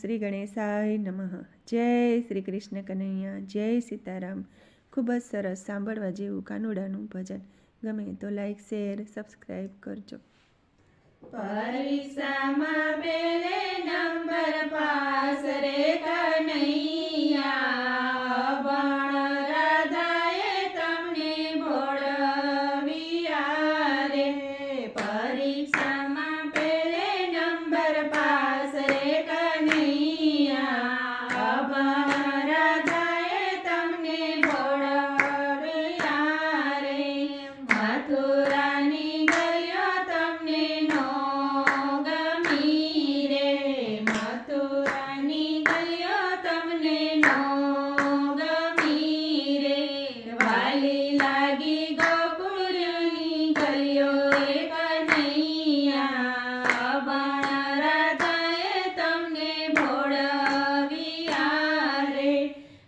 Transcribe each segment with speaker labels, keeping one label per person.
Speaker 1: શ્રી ગણેશાય નમઃ। જય શ્રી કૃષ્ણ કનૈયા, જય સીતારામ। ખૂબ જ સરસ સાંભળવા જેવું કાનુડાનું ભજન। ગમે તો લાઈક, શેર, સબસ્ક્રાઈબ કરજો।
Speaker 2: પરીક્ષામાં પેલે નંબર પાસ રે કનૈયા, અભણ રાધાએ તમને ભોળવ્યા રે। પરીક્ષામાં પેલે નંબર પાસ રે કનૈયા, અભણ રાધાએ તમને ભોળવ્યા રે। મથુરાની ગલીઓ તમને નો ગમી રે, મથુરાની ગલીઓ તમને નો ગમી રે। વાલી લાગી ગોકુળની ગલીઓ એ કનૈયા, અભણ રાધાએ તમને ભોળવ્યા રે।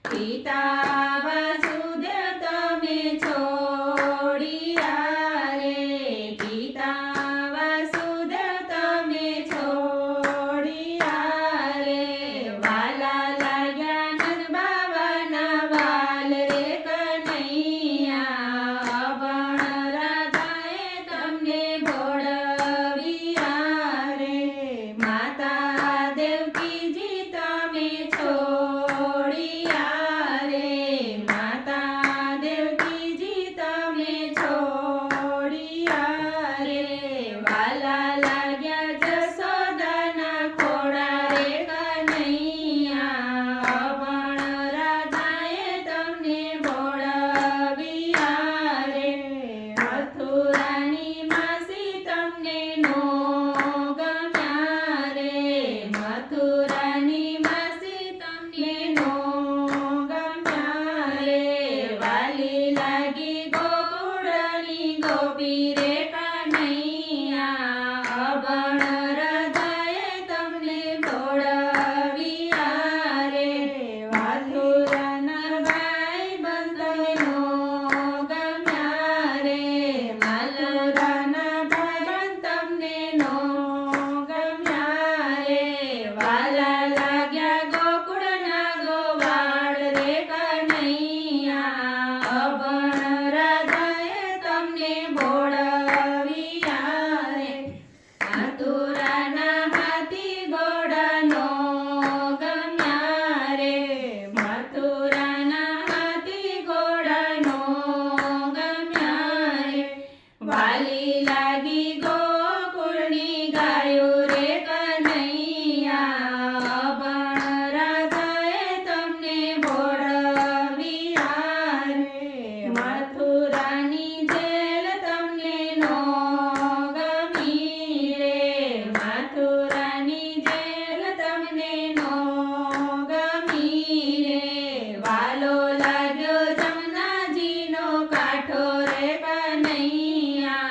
Speaker 2: પિતા વાસુદેવ તમે છોડ્યા રે, પિતા વાસુદેવ તમે છોડ્યા રે। વાલા લાગ્યા નંદ બાવાના વાલ રે કનૈયા, અભણ રાધાએ તમને ભોળવ્યા રે। માતા દેવકીજી તમે છોડ્યા રે, માતા દેવકીજી તમે છોડ્યા રે। વાલા લાગ્યા જશોદાના ખોડા રે કનૈયા, અભણ રાધાએ તમને ભોળવ્યા રે। મથુરાની માસી તમને નો ગમ્યા રે, મથુરાની માસી તમને નો ગમ્યા રે। વાલી લાગી ગોકુળની ગોપી રે કનૈયા, અભણ રાધાએ તમને ભોળવ્યા રે। મથુરાના ભાઈ બંધને નો ગમ્યા રે, મથુરાના ભાઈ તમને નો ગમ્યા રે। વાલા લાગ્યા ગોકુળના ગોવાળ રે કનૈયા, અભણ રાધાએ તમને ભોળવ્યા રે। મથુરાના હાથી ઘોડા નો ગમ્યા રે, મથુરાના હાથી ઘોડા નો ગમ્યા રે। વાલી લાગી ગોકુળની ગાયો રે કનૈયા, અભણ રાધાએ તમને ભોળવ્યા રે। મથુરાની જેલ તમને નો ગમી રે, મથુરાની જેલ તમને નો ગમી રે। વાલો લાગ્યો જમનાજીનો કાંઠો રે કનૈયા,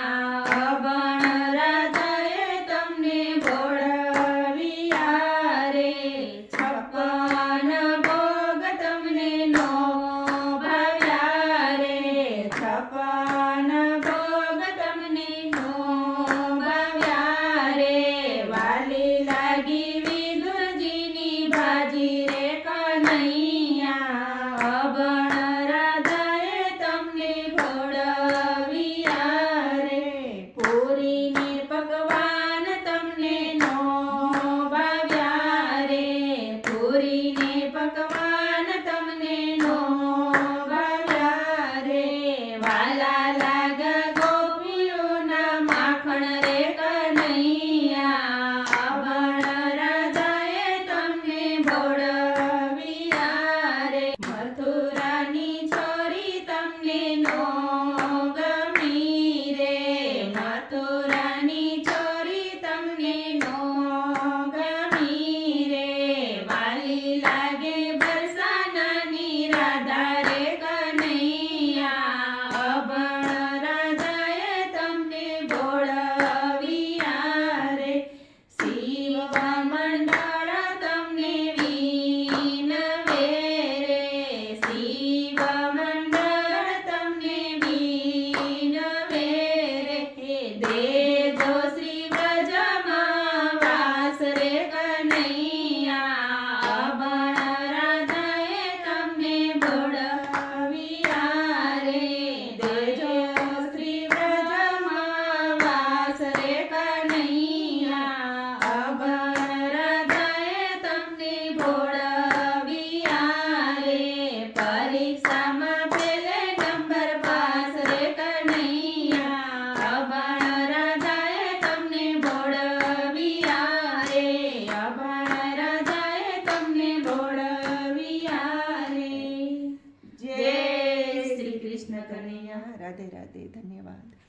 Speaker 1: રાધે. ધન્યવાદ.